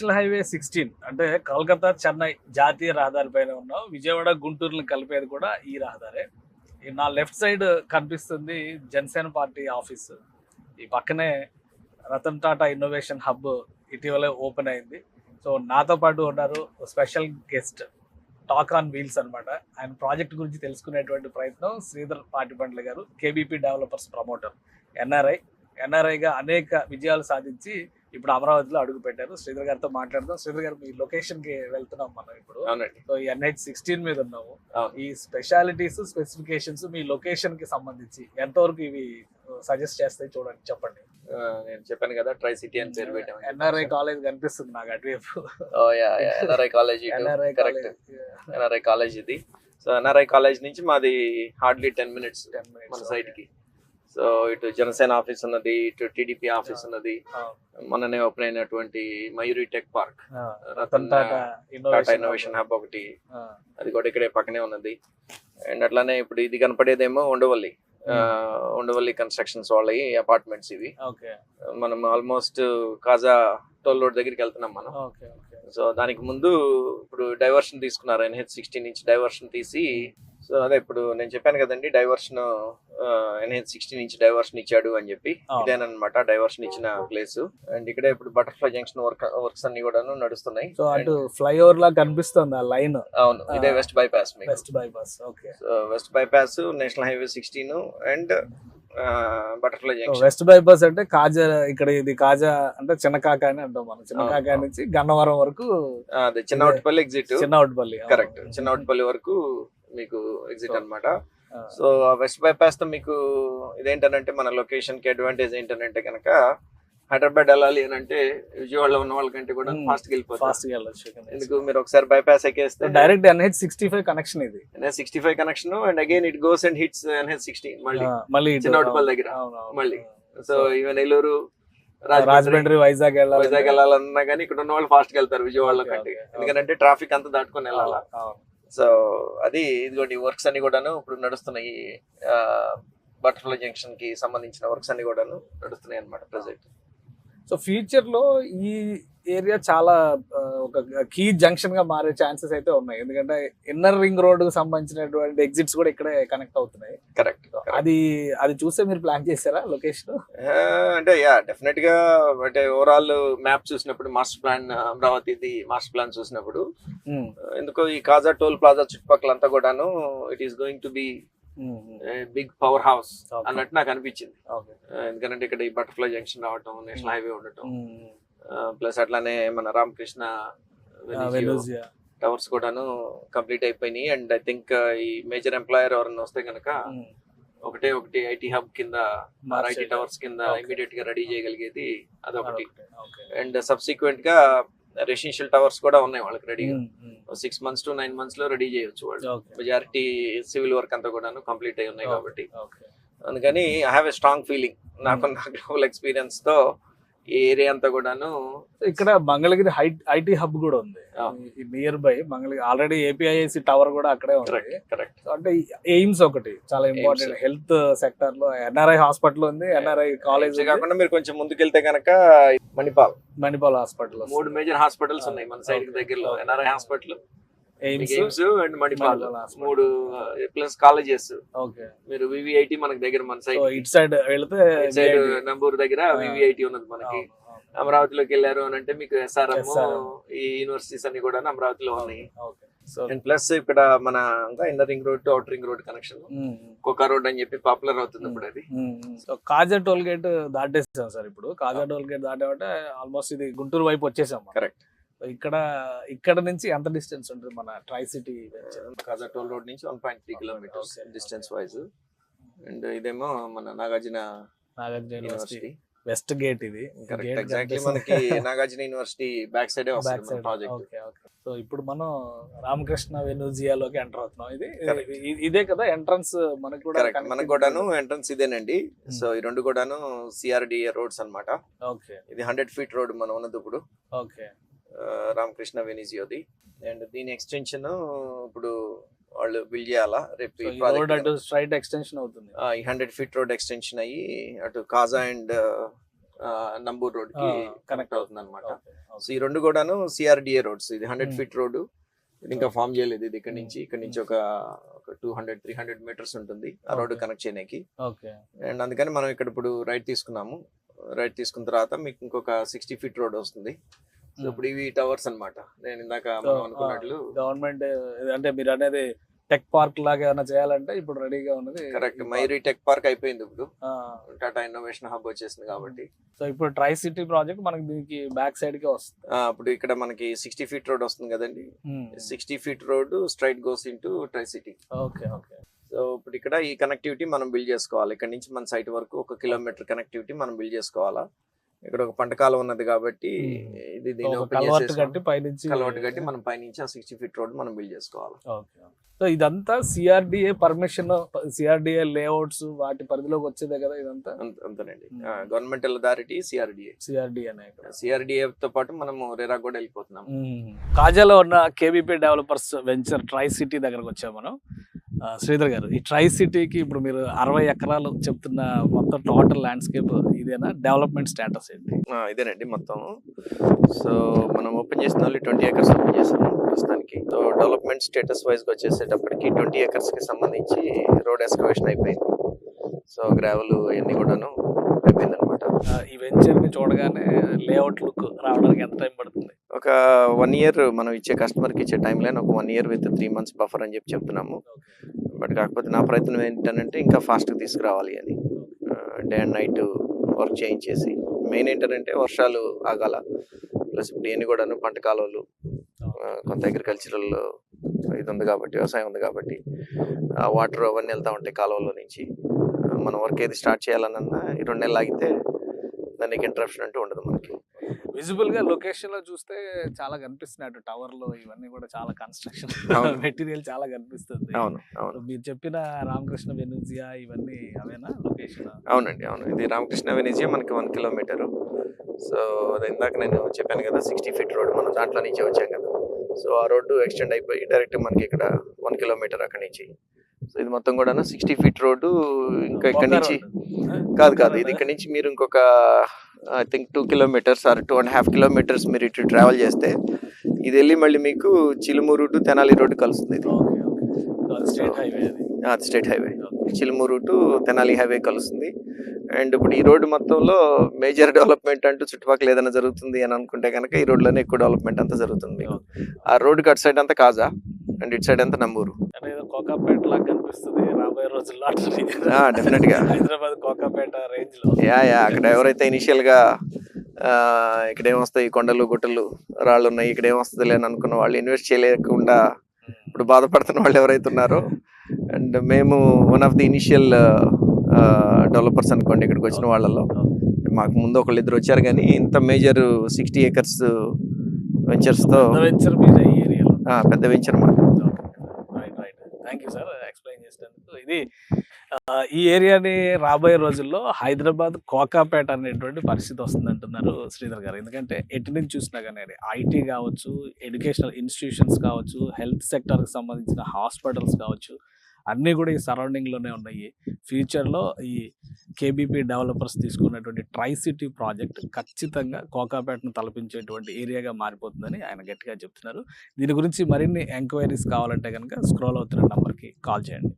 National highway 16 అంటే కోల్కతా చెన్నై జాతీయ రహదారి పైన ఉన్నాం. విజయవాడ గుంటూరుని కలిపేది కూడా ఈ రహదారే. నా లెఫ్ట్ సైడ్ కనిపిస్తుంది జనసేన పార్టీ ఆఫీస్. ఈ పక్కనే రతన్ టాటా ఇన్నోవేషన్ హబ్ ఇటీవలే ఓపెన్ అయింది. సో నాతో పాటు ఉన్నారు special guest, talk on wheels అనమాట. ఆయన ప్రాజెక్ట్ గురించి తెలుసుకునేటువంటి ప్రయత్నం శ్రీధర్ పాటిబండ్ల గారు, కేబీపీ డెవలపర్స్ ప్రమోటర్, ఎన్ఆర్ఐగా అనేక విజయాలు సాధించి ఇప్పుడు అమరావతిలో అడుగు పెట్టారు. శ్రీధర్ గారితో మాట్లాడదాం. శ్రీధర్ గారు, మీ లొకేషన్ కి వెళ్తున్నాం మనం ఇప్పుడు. సో ఈ NH16 మీద ఉన్నాము. ఈ స్పెషాలిటీస్, స్పెసిఫికేషన్స్ మీ లొకేషన్ కి సంబంధించి ఎంతవరకు ఇవి సజెస్ట్ చేస్తాయి చూడండి, చెప్పండి. నేను చెప్పాను కదా, ట్రై సిటీ అని పేరు పెట్టాము. ఎన్ఆర్ఐ కాలేజ్ కనిపిస్తుంది నాకు అటువైపు. NRI college, correct, NRI college ఇది. సో ఎన్ఆర్ఐ కాలేజ్ నుంచి మాది హార్డ్లీ 10 minutes మన సైట్ కి. సో ఇటు జనసేన ఆఫీస్ ఉన్నది, ఇటు టీడీపీ ఆఫీస్ ఉన్నది, మొన్ననే ఓపెన్ అయినటువంటి Mayuri tech park, Ratan Tata innovation hub ఒకటి, అది కూడా ఇక్కడే పక్కనే ఉన్నది. అండ్ అట్లానే ఇప్పుడు ఇది కనపడేదేమో ఉండవల్లి కన్స్ట్రక్షన్స్ వాళ్ళవి అపార్ట్మెంట్స్ ఇవి. మనం ఆల్మోస్ట్ కాజా టోల్ రోడ్ దగ్గరికి వెళ్తున్నాం మనం. సో దానికి ముందు ఇప్పుడు డైవర్షన్ తీసుకున్నారు, NH16 నుంచి డైవర్షన్ తీసి. సో అదే ఇప్పుడు నేను చెప్పాను కదండి, డైవర్షన్ NH16 నుంచి డైవర్షన్ ఇచ్చాడు అని చెప్పి. ఇదేనమాట డైవర్షన్ ఇచ్చిన ప్లేస్. అండ్ ఇక్కడే ఇప్పుడు బటర్ఫ్లై జంక్షన్ వర్క్స్ అన్ని కూడా నడుస్తున్నాయి. సో అటు ఫ్లైఓవర్ లా కనిపిస్తుంది ఆ లైన్. అవును, ఇదే west bypass. West bypass, national highway 16 and butterfly junction. West bypass అంటే కాజా, ఇక్కడ ఇది కాజా అంటే చిన్నకాక అని అంటాం మనం. చిన్నకాక నుంచి గన్నవరం వరకు అదే చిన్నవటిపల్లి ఎగ్జిట్. చిన్నవటిపల్లి, కరెక్ట్, చిన్నవటిపల్లి వరకు మీకు ఎగ్జిట్ అన్నమాట. సో వెస్ట్ బైపాస్ తో మీకు ఇదేంటంటే మన లొకేషన్ కి అడ్వాంటేజ్ ఏంటంటే కనుక, హైదరాబాద్ వెళ్ళాలి అని అంటే విజయవాడలో ఉన్న వాళ్ళకంటే కూడా ఫాస్ట్ గా వెళ్ళిపోతుంది. ఎందుకు, మీరు ఒకసారి బైపాస్ ఎక్కేస్తే డైరెక్ట్ NH65 కనెక్షన్, ఇది NH65 connection. And again it goes and hits NH16 మళ్ళీ చిన్నవటిపల్లి దగ్గర మళ్ళీ. సో ఈవెన్ నెల్లూరు, రాజమండ్రి, వైజాగ్ వెళ్ళాలన్నా కానీ ఇక్కడ ఉన్న వాళ్ళు ఫాస్ట్ గా వెళ్తారు విజయవాడలో కంటే. ఎందుకంటే ట్రాఫిక్ అంతా దాటుకొని వెళ్ళాలా. సో అది ఇదిగోండి వర్క్స్ అన్ని కూడాను ఇప్పుడు నడుస్తున్నాయి. బటర్ఫ్లై జంక్షన్ కి సంబంధించిన వర్క్స్ అన్ని కూడాను నడుస్తున్నాయి అన్నమాట ప్రెసెంట్. సో ఫ్యూచర్ లో ఈ ఏరియా చాలా ఒక కీ జంక్షన్ గా మారే ఛాన్సెస్ అయితే ఉన్నాయి. ఎందుకంటే ఇన్నర్ రింగ్ రోడ్ కు సంబంధించినటువంటి ఎగ్జిట్స్ కూడా ఇక్కడే కనెక్ట్ అవుతున్నాయి. కరెక్ట్. అది చూస్తే మీరు ప్లాన్ చేశారా లొకేషన్? అంటే డెఫినెట్ గా, అంటే ఓవరాల్ మ్యాప్ చూసినప్పుడు, master plan, Amaravati master plan చూసినప్పుడు ఎందుకో ఈ కాజా టోల్ ప్లాజా చుట్టుపక్కల అంతా కూడాను it is going to be big power house అన్నట్టు నాకు అనిపించింది. ఎందుకంటే ఇక్కడ ఈ బటర్ఫ్లై జంక్షన్ రావటం, నేషనల్ హైవే ఉండటం, ప్లస్ అట్లానే మన రామకృష్ణ టవర్స్ కూడాను కంప్లీట్ అయిపోయినాయి. అండ్ ఐ థింక్ ఈ మేజర్ ఎంప్లాయర్ ఎవరన్నా వస్తే కనుక ఒకటి ఐటీ హబ్ కింద, ఐటీ టవర్స్ కింద ఇమీడియట్ గా రెడీ చేయగలిగేది అదొకటి. అండ్ సబ్సిక్వెంట్ గా రెసిడెన్షియల్ టవర్స్ కూడా ఉన్నాయి వాళ్ళకి రెడీగా. 6 months to 9 months లో రెడీ చేయొచ్చు వాళ్ళు. మెజారిటీ సివిల్ వర్క్ అంతా కూడా కంప్లీట్ అయి ఉన్నాయి కాబట్టి. అందుకని I have a strong feeling, నాకు గ్లోబల్ ఎక్స్పీరియన్స్ తో ఈ ఏరియా అంతా కూడాను. ఇక్కడ మంగళగిరి ఐటీ హబ్ కూడా ఉంది near by Mangalagiri. Already APIIC tower కూడా అక్కడే ఉంది. కరెక్ట్. అంటే ఎయిమ్స్ ఒకటి చాలా ఇంపార్టెంట్ హెల్త్ సెక్టర్ లో. NRI హాస్పిటల్ ఉంది, NRI కాలేజ్ కాకుండా మీరు కొంచెం ముందుకెళ్తే కనుక మణిపాల్ హాస్పిటల్, 3 మేజర్ హాస్పిటల్స్ ఉన్నాయి మన సైడ్ దగ్గరలో. NRI hospital, aims and Manipal, 3 plus colleges. మీరు VVIT మనకి దగ్గర, మన సైడ్ ఇటు సైడ్ వెళ్తే నంబూరు దగ్గర VVIT ఉన్నది మనకి. అమరావతిలోకి వెళ్ళారు అని అంటే మీకు SRM, ఈ యూనివర్సిటీస్ అన్ని కూడా అమరావతిలో ఉన్నాయి. అండ్ ప్లస్ ఇక్కడ మన inner ring road to outer ring road connection, Koka road అని చెప్పి పాపులర్ అవుతుంది ఇప్పుడు అది. సో కాజా టోల్ గేట్ దాటేసాం సార్. ఇప్పుడు కాజా టోల్ గేట్ దాటామంటే ఆల్మోస్ట్ ఇది గుంటూరు వైపు వచ్చేసాం. కరెక్ట్. ఇక్కడ నుంచి ఎంత డిస్టెన్స్ ఉంటుంది మన ట్రై సిటీ? కాజా టోల్ రోడ్ నుంచి 1.3 kilometers డిస్టెన్స్ వైజ్. అండ్ ఇదేమో మన నాగార్జున యూనివర్సిటీ వెస్ట్ గేట్. ఇది ఎగ్జాక్ట్లీ మనకి నాగార్జున యూనివర్సిటీ బ్యాక్ సైడ్ వస్తుంది ప్రాజెక్ట్. సో ఇప్పుడు మనం రామకృష్ణ వెనూజియాలోకి ఎంటర్ అవుతున్నాం. ఇదే కదా ఎంట్రన్స్ మనకు కూడా? మనకు కూడాను ఎంట్రన్స్ ఇదేనండి. సో ఈ రెండు కూడాను CRDA రోడ్స్ అన్నమాట. ఇది 100 feet రోడ్ మనం ఉన్నది ఇప్పుడు. రామకృష్ణ వెనిజియోది. అండ్ దీని ఎక్స్టెన్షన్ ఇప్పుడు వాళ్ళు బిల్డ్ చేయాలా రేపు. స్ట్రైట్ ఎక్స్టెన్షన్ అవుతుంది. 100 feet రోడ్ ఎక్స్టెన్షన్ అయ్యి అటు కాజా అండ్ నంబూర్ రోడ్ కి కనెక్ట్ అవుతుంది అనమాట. సో ఈ రెండు కూడాను సిఆర్డిఏ రోడ్స్. ఇది 100 Hmm. Feet road. ఇది ఇంకా ఫామ్ చేయలేదు. ఇది ఇక్కడ నుంచి ఒక 200-300 మీటర్స్ ఉంటుంది ఆ రోడ్డు Okay. కనెక్ట్ చేయడానికి. ఓకే. అండ్ అందుకని మనం ఇక్కడ ఇప్పుడు రైట్ తీసుకున్నాము. రైట్ తీసుకున్న తర్వాత మీకు ఇంకొక 60 ఫీట్ రోడ్ వస్తుంది. సో ఇప్పుడు ఇవి టవర్స్ అన్నమాట. నేను ఇందాక మనం అనుకున్నట్లు గవర్నమెంట్ అంటే మీరు అనేది టెక్ పార్క్ లాగా ఏమైనా చేయాలంటే ఇప్పుడు రెడీగా ఉన్నది. కరెక్ట్. మైరీ టెక్ పార్క్ అయిపోయింది ఇప్పుడు. టాటా ఇన్నోవేషన్ హబ్ వచ్చేసింది కాబట్టి. సో ఇప్పుడు ట్రై సిటీ ప్రాజెక్ట్ మనకి దీనికి బ్యాక్ సైడ్ కి వస్తుంది. ఇప్పుడు ఇక్కడ మనకి 60 ఫీట్ రోడ్ వస్తుంది కదండి. 60 feet road straight goes into try city. Okay okay. So ఇప్పుడు ఇక్కడ ఈ కనెక్టివిటీ మనం బిల్డ్ చేసుకోవాలి. ఇక్కడ నుంచి మన సైట్ వరకు 1 కిలోమీటర్ కనెక్టివిటీ మనం బిల్డ్ చేసుకోవాలా. ఇక్కడ ఒక పంట కాలం ఉన్నది కాబట్టి ఇది దీన్ని ఓపెన్ కల్వర్ట్ చేసేసి కట్టి పైనుంచి కలవట్ కట్టి మనం పైనుంచి ఆ 60 ఫీట్ రోడ్ మనం బిల్డ్ చేసుకోవాలి. ఓకే. సో ఇదంతా సిఆర్డిఏ పర్మిషన్, సిఆర్డిఏ లేఅవుట్స్ వాటి పరిధిలోకి వచ్చేదే కదా ఇదంతా. అంతేనండి. Governmental authority CRDA. సిఆర్డిఏ తో పాటు మనము రెరా కూడా వెళ్ళిపోతున్నాం. కాజాలో ఉన్న KBP developers venture try city దగ్గరకు వచ్చాము మనం. శ్రీధర్ గారు, ఈ ట్రై సిటీకి ఇప్పుడు మీరు 60 ఎకరాలు చెప్తున్న మొత్తం టోటల్ ల్యాండ్స్కేప్ ఇదేనా? డెవలప్మెంట్ స్టేటస్ ఏంటి? ఇదేనండి మొత్తం. సో మనం ఓపెన్ చేసిన 20 ఏకర్స్ ఓపెన్ చేసాము ప్రస్తుతానికి. సో డెవలప్మెంట్ స్టేటస్ వైజ్ వచ్చేసేటప్పటికి 20 ఏకర్స్ కి సంబంధించి రోడ్ ఎస్కవేషన్ అయిపోయింది. సో గ్రావెల్ ఇవన్నీ కూడాను అయిపోయింది అనమాట. ఈ వెంచర్ ని చూడగానే లేఅవుట్ లుక్ రావడానికి ఎంత టైం పడుతుంది? ఒక 1 ఇయర్ మనం ఇచ్చే కస్టమర్కి ఇచ్చే టైం లైన్ ఒక 1 ఇయర్ విత్ 3 months బఫర్ అని చెప్తున్నాము. బట్ కాకపోతే నా ప్రయత్నం ఏంటంటే ఇంకా ఫాస్ట్గా తీసుకురావాలి అని. డే అండ్ నైట్ వర్క్ చేయించేసి మెయిన్ ఏంటంటే వర్షాలు ఆగాల, ప్లస్ ఇప్పుడు ఇవన్నీ కూడాను పంట కాలువలు, కొంత అగ్రికల్చరల్ ఇది ఉంది కాబట్టి, వ్యవసాయం ఉంది కాబట్టి ఆ వాటర్ అవన్నీ వెళ్తూ ఉంటాయి కాలువలో నుంచి. మనం వర్క్ ఏది స్టార్ట్ చేయాలన్నా ఈ 2 నెలలు ఆగితే దానికి ఇంటరప్షన్ అంటూ ఉండదు మనకి. విజిబుల్ గా లొకేషన్ లో చూస్తే చాలా కనిపిస్తున్నాయి. టవర్ లో ఇవన్నీ కూడా చాలా కన్స్ట్రక్షన్ మెటీరియల్ చాలా కనిపిస్తుంది. అవును అవును. మీరు చెప్పిన రామకృష్ణ వెనూజియా ఇవన్నీ అవేనా లొకేషన్? అవునండి అవును. ఇది రామకృష్ణ వెనూజియా మనకి 1 కిలోమీటర్. సో అది ఇందాక నేను చెప్పాను కదా 60 ఫీట్ రోడ్ మనం దాంట్లో నుంచి వచ్చాం కదా. సో ఆ రోడ్డు ఎక్స్టెండ్ అయిపోయి డైరెక్ట్ మనకి ఇక్కడ 1 కిలోమీటర్ అక్కడి నుంచి. సో ఇది మొత్తం కూడా 60 ఫీట్ రోడ్డు. ఇంకా ఇక్కడ నుంచి కాదు ఇది ఇక్కడ నుంచి మీరు ఇంకొక I think 2 kilometers or 2.5 kilometers మీరు ఇటు ట్రావెల్ చేస్తే ఇది వెళ్ళి మళ్ళీ మీకు చిలుమూరు టు తెనాలి రోడ్డు కలుస్తుంది. ఇది state highway. Chilumuru to Tenali highway కలుస్తుంది. అండ్ ఇప్పుడు ఈ రోడ్డు మొత్తంలో మేజర్ డెవలప్మెంట్ అంటూ చుట్టుపక్కల ఏదైనా జరుగుతుంది అని అనుకుంటే కనుక ఈ రోడ్లోనే ఎక్కువ డెవలప్మెంట్ అంతా జరుగుతుంది మీకు. ఆ రోడ్డుకి అటు సైడ్ అంతా కాజా అండ్ ఇటు సైడ్ అంతా నంబూరు. కోకాపేట లాగా కనిపిస్తుంది రాబోయే రోజుల్లో. డెఫినెట్ గా హైదరాబాద్ కోకాపేట రేంజ్ లో. అక్కడ ఎవరైతే ఇనిషియల్ గా ఇక్కడ ఏమొస్తాయి కొండలు గుట్టలు రాళ్ళు ఉన్నాయి ఇక్కడ ఏమొస్తుంది అని అనుకున్న వాళ్ళు ఇన్వెస్ట్ చేయలేకుండా ఇప్పుడు బాధపడుతున్న వాళ్ళు ఎవరైతే ఉన్నారో, అండ్ మేము one of the initial developers అనుకోండి ఇక్కడికి వచ్చిన వాళ్ళలో. మాకు ముందు 1-2 వచ్చారు కానీ ఇంత మేజర్ 60 acres వెంచర్స్ తో పెద్ద వెంచర్ మాట. థ్యాంక్ యూ సార్ ఎక్స్ప్లెయిన్ చేసినందుకు. ఇది ఈ ఏరియాని రాబోయే రోజుల్లో హైదరాబాద్ కోకాపేట అనేటువంటి పరిస్థితి వస్తుంది అంటున్నారు శ్రీధర్ గారు. ఎందుకంటే ఎటు నుంచి చూసినా కానీ ఐటీ కావచ్చు, ఎడ్యుకేషనల్ ఇన్స్టిట్యూషన్స్ కావచ్చు, హెల్త్ సెక్టర్కి సంబంధించిన హాస్పిటల్స్ కావచ్చు, అన్నీ కూడా ఈ సరౌండింగ్లోనే ఉన్నాయి. ఫ్యూచర్లో ఈ కేబీపీ డెవలపర్స్ తీసుకున్నటువంటి ట్రై సిటీ ప్రాజెక్ట్ ఖచ్చితంగా కోకాపేటను తలపించేటువంటి ఏరియాగా మారిపోతుందని ఆయన గట్టిగా చెప్తున్నారు. దీని గురించి మరిన్ని ఎంక్వైరీస్ కావాలంటే కనుక స్క్రోల్ అవుతున్న నెంబర్కి కాల్ చేయండి.